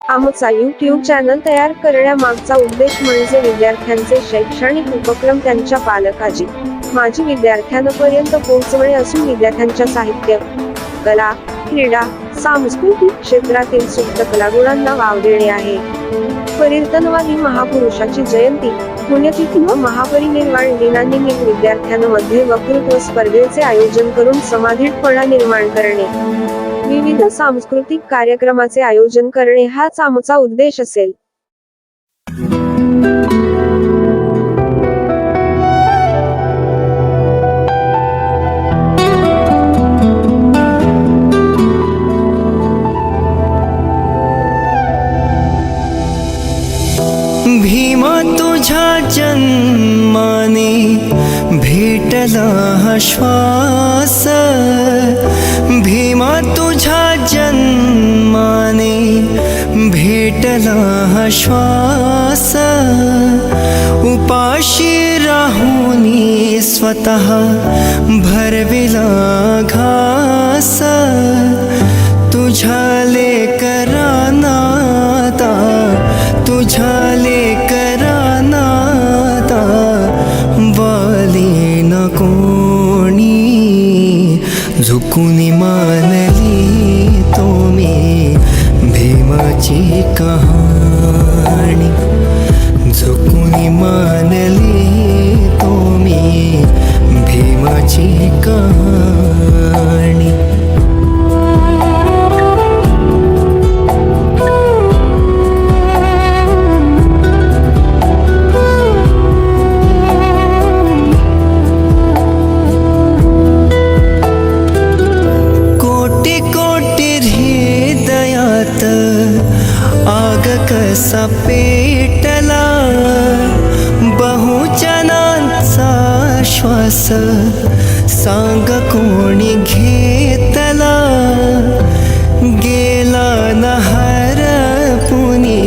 आमचा YouTube channel तयार करण्यामागचा उद्देश म्हणजे विद्यार्थ्यांचे शैक्षणिक उपक्रम त्यांच्या पालकाची माजी विद्यार्थ्यांपर्यंत पोहोचवणे असून विद्यार्थ्यांच्या साहित्य, कला, क्रीडा, सांस्कृतिक क्षेत्रातील सुप्त कलागुणांना वाव देणे आहे. परिवर्तनवादी महापुरुषाची जयंती, पुण्यतिथी व महापरिनिर्वाण दिनानिमित्त विद्यार्थ्यांमध्ये वक्तृत्व स्पर्धेचे आयोजन करून समाधीतपणा निर्माण करणे, विविध सांस्कृतिक कार्यक्रमाचे आयोजन करणे हाच आमचा उद्देश असेल. भीमा तुझ्या जन्माने भेटला हा श्वास, भीमा तुझ्या जन्माने भेटला हा श्वास, उपाशी राहुनी स्वतः भरविला घास, तुझ्या लेकरांना तुझ्या लेकरांना वाली न कोणी, झुकून मानली तुम्ही भीमाची कहाणी, झुकून मानली तुम्ही भीमाची कहाणी. आग कसा पेटला, बहुजनांचा श्वास सांग कोणी घेतला, गेला न हरपुनी,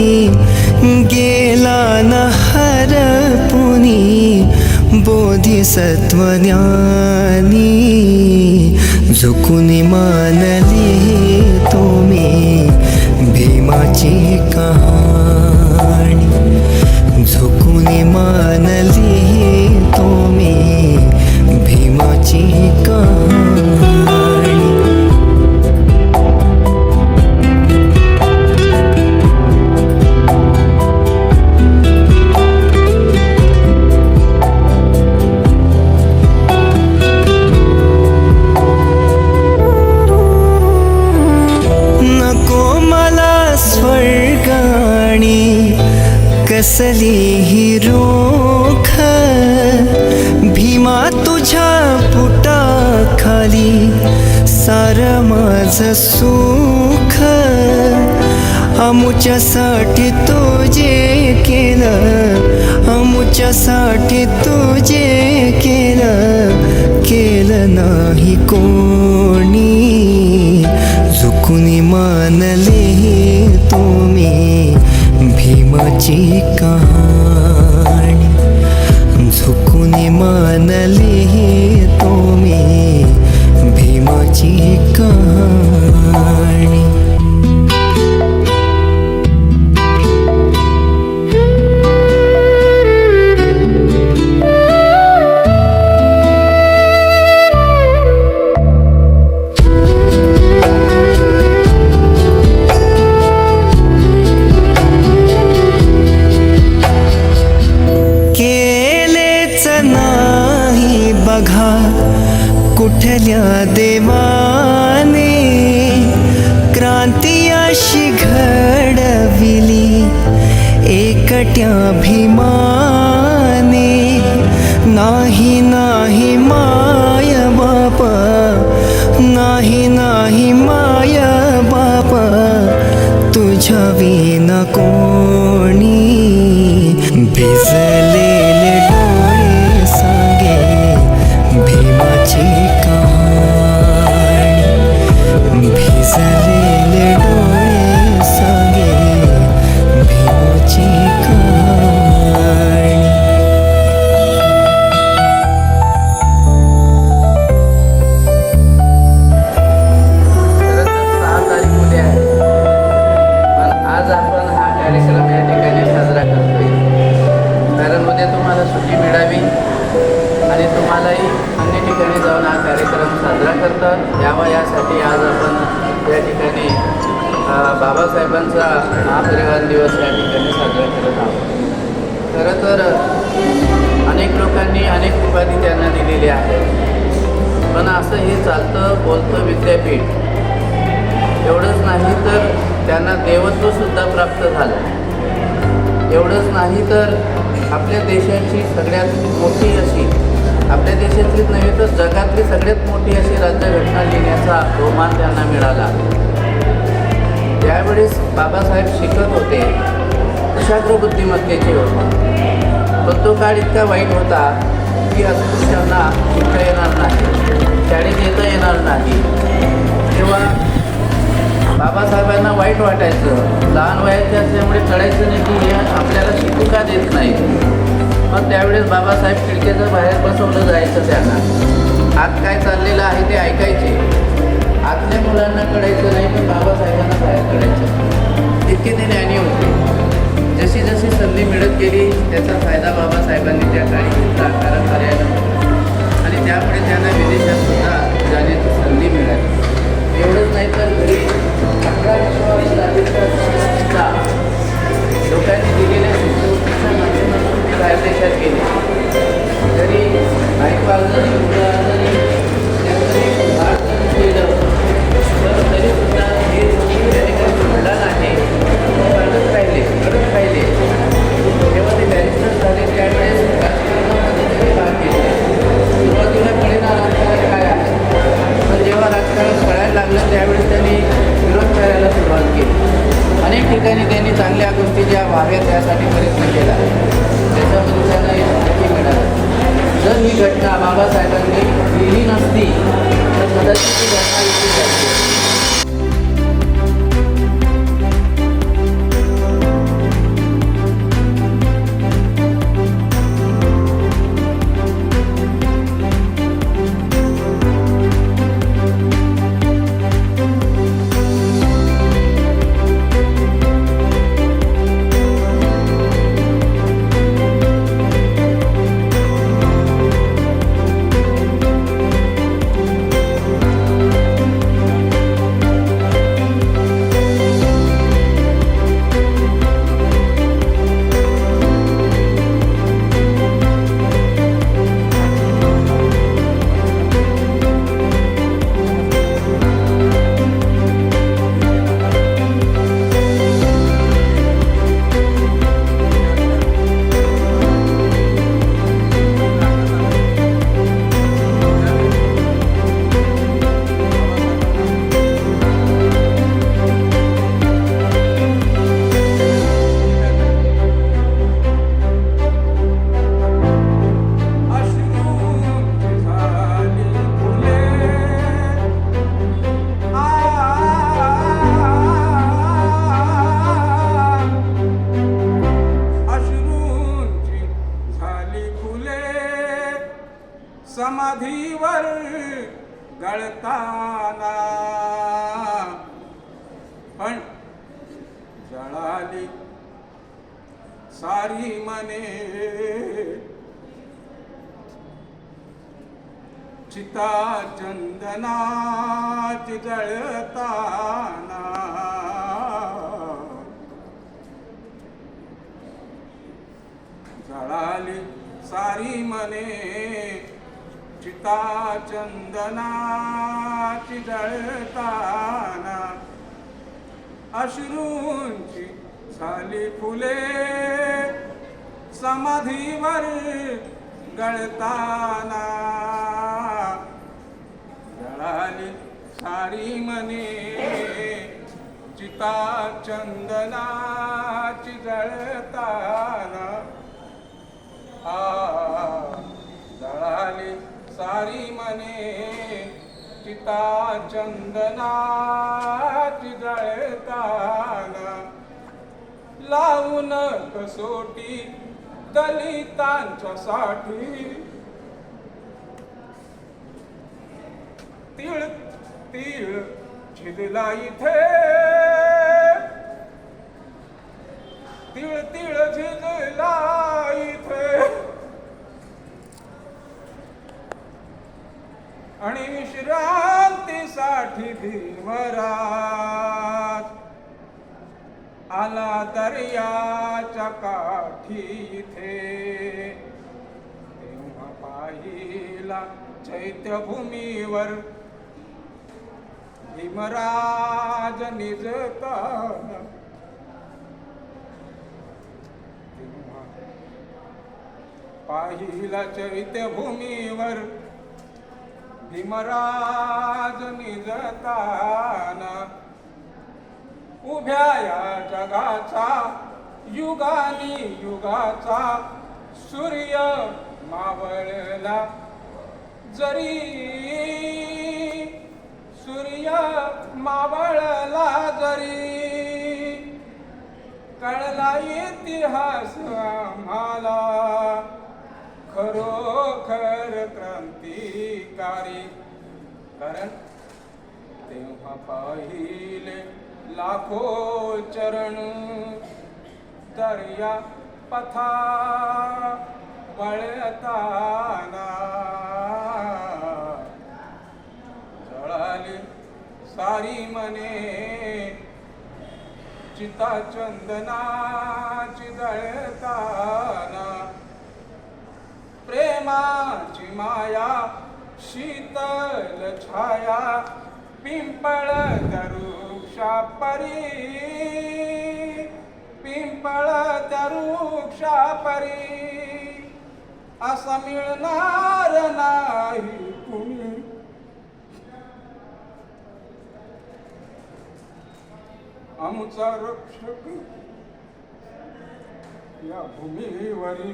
गेला न हरपुनी बोधिसत्व ज्ञानी, झुकून मानली तुम्ही भीमाची कहाणी, झुकून मानली तुम्ही भीमाची कहाणी. स्वर्गाणी कसली ही रोख, भीमा तुझ्या पोटाखाली सार माझं सुख, आमुच्यासाठी तुझे केलं, आमुच्यासाठी तुझे केलं, केलं नाही कोणी, झुकून मानले तुम्ही भीमाची कहाणी, झुकून मानले तुम्ही भीमाची कहाणी. बघा कुठल्या देवाने क्रांती अशी घडविली एकट्या भीमाने, नाही नाही माय बाप, नाही नाही माय बाप, तुझ्या विना कोणी, भिजलेले डोळे सांगे भीमाची कहाणी, भिजलेले डोळे सांगे भीमाची कहाणी. खरं तर 6 तारीख उद्या आहे, पण आज आपण कार्यक्रम या ठिकाणी साजरा करतोय. कारण उद्या तुम्हाला सुट्टी मिळावी आणि तुम्हालाही अन्य ठिकाणी जाऊन हा कार्यक्रम साजरा करता यावा यासाठी आज आपण या ठिकाणी बाबासाहेबांचा महापरिवार दिवस या ठिकाणी साजरा करत आहोत. खरं तर अनेक लोकांनी अनेक उपाधी त्यांना दिलेली आहेत, पण असं हे चालतं बोलतं विद्यापीठ एवढंच नाही तर त्यांना देवत्वसुद्धा प्राप्त झालं. एवढंच नाही तर आपल्या देशाची सगळ्यात मोठी अशी, आपल्या देशातलीच नव्हे तर जगातली सगळ्यात मोठी अशी राज्यघटना लिहिण्याचा बहुमान त्यांना मिळाला. त्यावेळेस बाबासाहेब शिकत होते, कुशाग्र बुद्धिमत्तेचे होते, पण तो काळ इतका वाईट होता की अस्पृश्यांना शिकता येणार नाही, शाळेत येता येणार नाही. तेव्हा बाबासाहेबांना वाईट वाटायचं, लहान वयाचे असल्यामुळे कळायचं नाही की हे आपल्याला शिकू का देत नाही. मग त्यावेळेस बाबासाहेब खिडकीच्या बाहेर बसवलं जायचं त्यांना. आत काय चाललेलं आहे ते ऐकायचे. आतल्या मुलांना कळायचं नाही, पण बाबासाहेबांना बाहेर कळायचं. इतके ते ज्ञानी होते. जशी जशी संधी मिळत गेली त्याचा फायदा बाबासाहेबांनी त्या काळी घेतला कार्याला, आणि त्यामुळे त्यांना विदेशात सुद्धा जाण्याची संधी मिळाली. एवढंच नाही तर घरी 11-20 लोकांनी दिलेल्या शिष्यवृत्तीच्या माध्यमातून ते बाहेर देशात गेले. जरी आईपाल जरी मुलं जरी त्यांचं भारत केलं तर तरीसुद्धा हे त्या ठिकाणी घडला नाही, घडत राहिले. जेव्हा ते बॅरिस्टर झाले त्यावेळेस राजकारणामध्ये त्यांनी भाग घेतला. सुरुवातीला कळेना राजकारण काय आहे, पण जेव्हा राजकारण कळायला लागलं त्यावेळेस त्यांनी विरोध करायला सुरुवात केली. अनेक ठिकाणी त्यांनी चांगल्या गोष्टी ज्या व्हाव्यात त्यासाठी प्रयत्न केला, त्याच्यामध्ये त्यांना यश मिळालं. जर ही घटना बाबासाहेबांनी लिहिली नसती तर कदाचित ही घटना लिहिली जाते. समाधीवर गळताना पण जळाली सारी मने, चिता चंदनाची जळताना जळाली सारी मने, चिता चंदनाची जळताना अश्रूंची झाली फुले समाधीवर गळताना जळाली सारी मने, चिता चंदनाची जळताना जळाली सारी मने, चिता चंदनाची जळताना लावून कसोटी दलितांच्या साठी तीळ तीळ छिदला इथे तिळ तिळ झिजला इथे आणि विश्रांतीसाठी भीमराज आला दर्याच्या काठी इथे तेव्हा पाहिला चैत्यभूमीवर भीमराज निजताना तेव्हा पाहिला चैत्यभूमीवर भीमराज निजताना उभ्या या जगाचा युगानी युगाचा सूर्य मावळला जरी सूर्य मावळला जरी कळला इतिहास आम्हाला खरोखर क्रांतिकारी कारण तेव्हा पाहिले लाखो चरण दर्या पथा वळताना जळाली सारी मने चिता चंदनाची जळताना प्रेमाची माया शीतल छाया पिंपळ दरुक्षा परी पिंपळ दरुक्षा परी असा मिळणार नाही कुणी आमचा रक्षक या भूमीवरी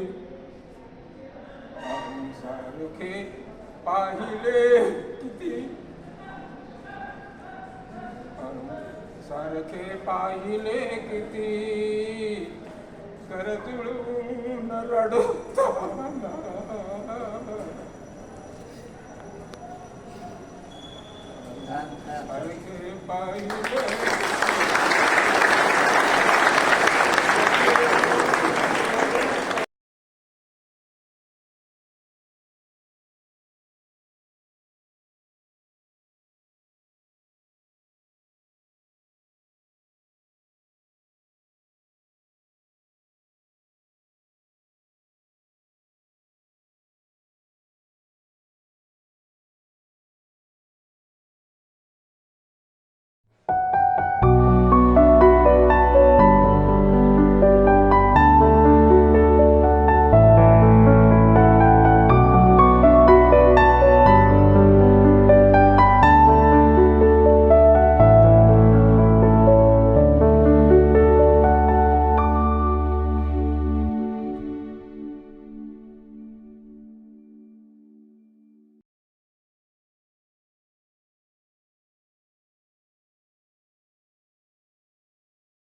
सारखे पाहिले किती सारखे पाहिले किती कर जुळून रडताना सारखे पाहिले